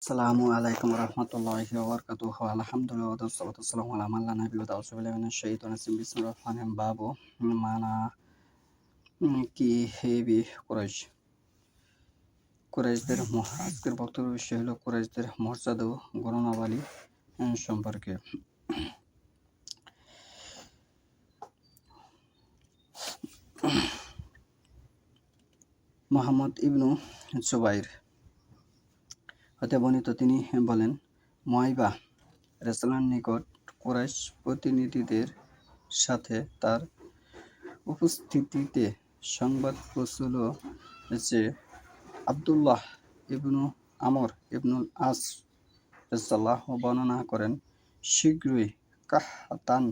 আসসালামু আলাইকুম রহমতুল্লাহি ওয়া বারাকাতুহু আলহামদুলিল্লাহ ওয়াসসালাতু ওয়াসসালামু আলা মান লা নাবিয়্যা বা'দাহু আউযু বিল্লাহি মিনাশ শাইতানির রাজিম বিসমিল্লাহির রহমানির রহিম বাবু মানা কি হেবি কুরাইশদের আজকের বক্তব্য বিষয় হলো কুরাইশদের মর্যাদা ও গণনাবলী সম্পর্কে। মুহাম্মদ ইবনু জুবাইর হতে বর্ণিত, তিনি বলেন, মুয়াইবা রাসূলুল্লাহর নিকট কুরাইশ প্রতিনিধিদের সাথে তার উপস্থিতিতে সংবাদ পৌঁছল যে আব্দুল্লাহ ইবনু আমর ইবনুল আস রাদিয়াল্লাহু বর্ণনা করেন, শীঘ্রই কাহতান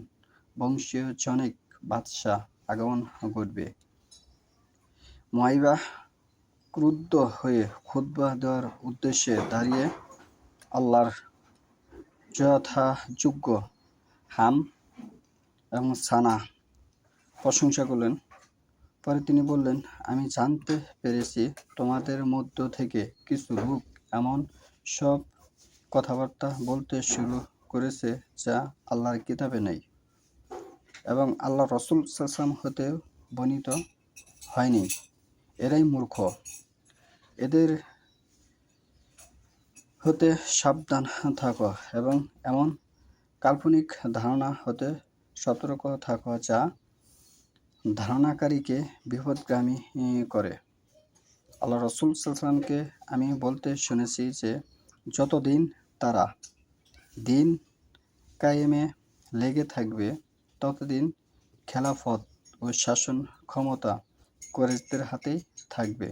বংশীয় জনৈক বাদশাহ আগমন ঘটবে। মুয়াইবা ক্রুদ্ধ হয়ে খুতবা দেওয়ার উদ্দেশ্যে দাঁড়িয়ে আল্লাহর যথাযোগ্য হাম এবং সানা প্রশংসা করলেন। পরে তিনি বললেন, আমি জানতে পেরেছি তোমাদের মধ্য থেকে কিছু লোক এমন সব কথাবার্তা বলতে শুরু করেছে যা আল্লাহর কিতাবে নেই এবং আল্লাহ রাসূল সাল্লাল্লাহু আলাইহি ওয়াসাল্লাম হতে বর্ণিত হয়নি। এরাই মূর্খ। এদের হতে সাবধান থাকো এবং এমন কাল্পনিক ধারণা হতে সতর্ক থাকো যা ধারণাকারীকে বিপথগামী করে। আল্লাহ রাসূল সাল্লাল্লাহু আলাইহি ওয়াসাল্লামকে আমি বলতে শুনেছি যে যতদিন তারা দিন কায়েমে লেগে থাকবে ততদিন খেলাফত ও শাসন ক্ষমতা কুরাইশদের হাতেই থাকবে।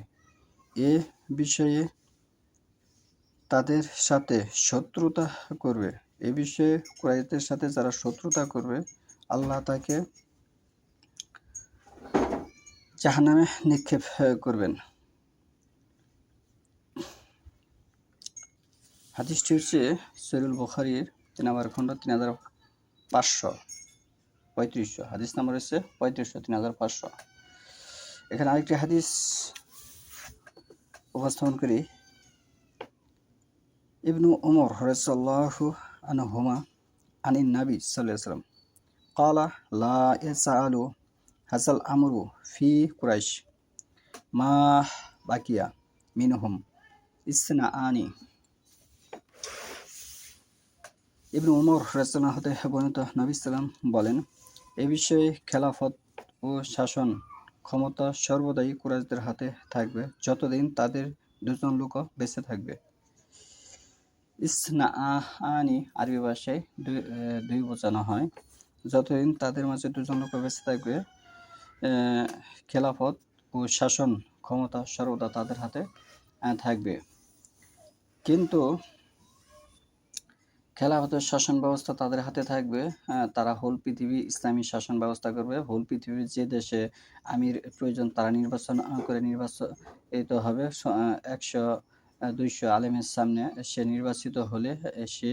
এ বিষয়ে তাদের সাথে শত্রুতা করবে এ বিষয়ে কুরাইশদের সাথে যারা শত্রুতা করবে আল্লাহ তাকে জাহান্নামে নিক্ষেপ করবেন। হাদিসটি হচ্ছে সহিহুল বুখারীর 3 নম্বর খণ্ড 3535 হাদিস নাম্বার হচ্ছে 3500 এখানে আরেকটি হাদিস উপস্থাপন করি। ইবনু উমর রাদিয়াল্লাহু আনহুমা আনিন নবী সাল্লাল্লাহু আলাইহি ওয়াসাল্লাম ক্বালা লা ইয়াসআলু হাযাল আমরু ফি কুরাইশ মা বাকিয়া মিনহুম ইসনাআনি। ইবনু উমর রাদিয়াল্লাহু হতে বর্ণিত, নবী সাল্লাম বলেন, এ বিষয়ে খেলাফত ও শাসন ক্ষমতা সর্বদাই কুরাইশদের হাতে থাকবে যতদিন তাদের দুজন লোক বেঁচে থাকবে। ইসনাআনি আরবি ভাষায় দুই বোঝানো হয়। যতদিন তাদের মাঝে দুজন লোক বেঁচে থাকবে খেলাফত ও শাসন ক্ষমতা সর্বদা তাদের হাতে থাকবে। কিন্তু খেলাফতের শাসন ব্যবস্থা তাদের হাতে থাকবে, তারা হোল পৃথিবী ইসলামী শাসন ব্যবস্থা করবে। হোল পৃথিবীর যে দেশে আমির প্রয়োজন তারা নির্বাচন করে নির্বাচিত হবে। 100-200 আলেমের সামনে সে নির্বাচিত হলে সে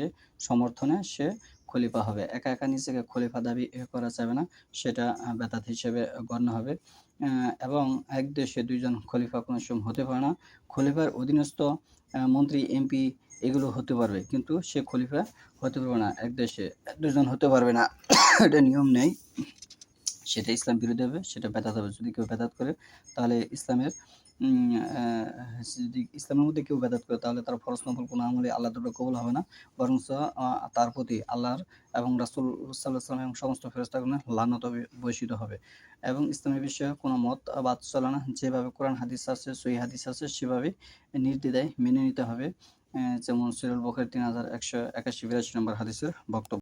সমর্থনে সে খলিফা হবে। একা একা নিজেকে খলিফা দাবি করা যাবে না, সেটা বেদাত হিসেবে গণ্য হবে। এবং এক দেশে দুইজন খলিফা কোনো সময় হতে পারে না। খলিফার অধীনস্থ মন্ত্রী এমপি এগুলো হতে পারবে, কিন্তু সে খলিফা হতে পারবে না। এক দেশে দুজন হতে পারবে না, এটা নিয়ম নেই। সেটা ইসলাম বিরোধী হবে, সেটা বেদাত হবে। যদি কেউ বেদাত করে তাহলে যদি ইসলামের মধ্যে কেউ বেদাত করে তাহলে তার ফরজ নফল কোনো আমলে আল্লাহ দরবারে কবুল হবে না, বরঞ্চ তার প্রতি আল্লাহর এবং রাসূল সাল্লাল্লাহু আলাইহি ওয়াসাল্লাম এবং সমস্ত ফেরেশতাগণের লানত বর্ষিত হবে। এবং ইসলামের বিষয়ে কোনো মত বাদ চলে না। যেভাবে কোরআন হাদিস আছে, সহিহ হাদিস আছে, সেভাবেই নির্দ্বিধায় মেনে নিতে হবে। যেমন সহিহুল বুখারী 3181-82 নম্বর হাদিসের বক্তব্য।